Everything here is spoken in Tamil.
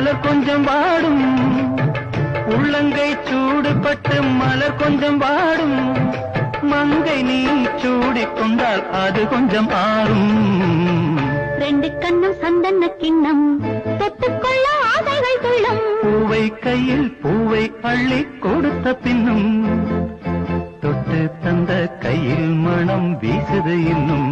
மலர் கொஞ்சம் வாடும், உள்ளங்கை சூடுபட்டு மலர் கொஞ்சம் வாடும், மங்கை நீ சூடிக்கொண்டால் அது கொஞ்சம் ஆறும். ரெண்டு கண்ணும் சந்தன கிண்ணம், தொட்டுக்கொள்ள ஆசைகள் துள்ளும். பூவை கையில் பூவை அள்ளி கொடுத்த பின்னும், தொட்டு தந்த கையில் மனம் வீசுது இன்னும்.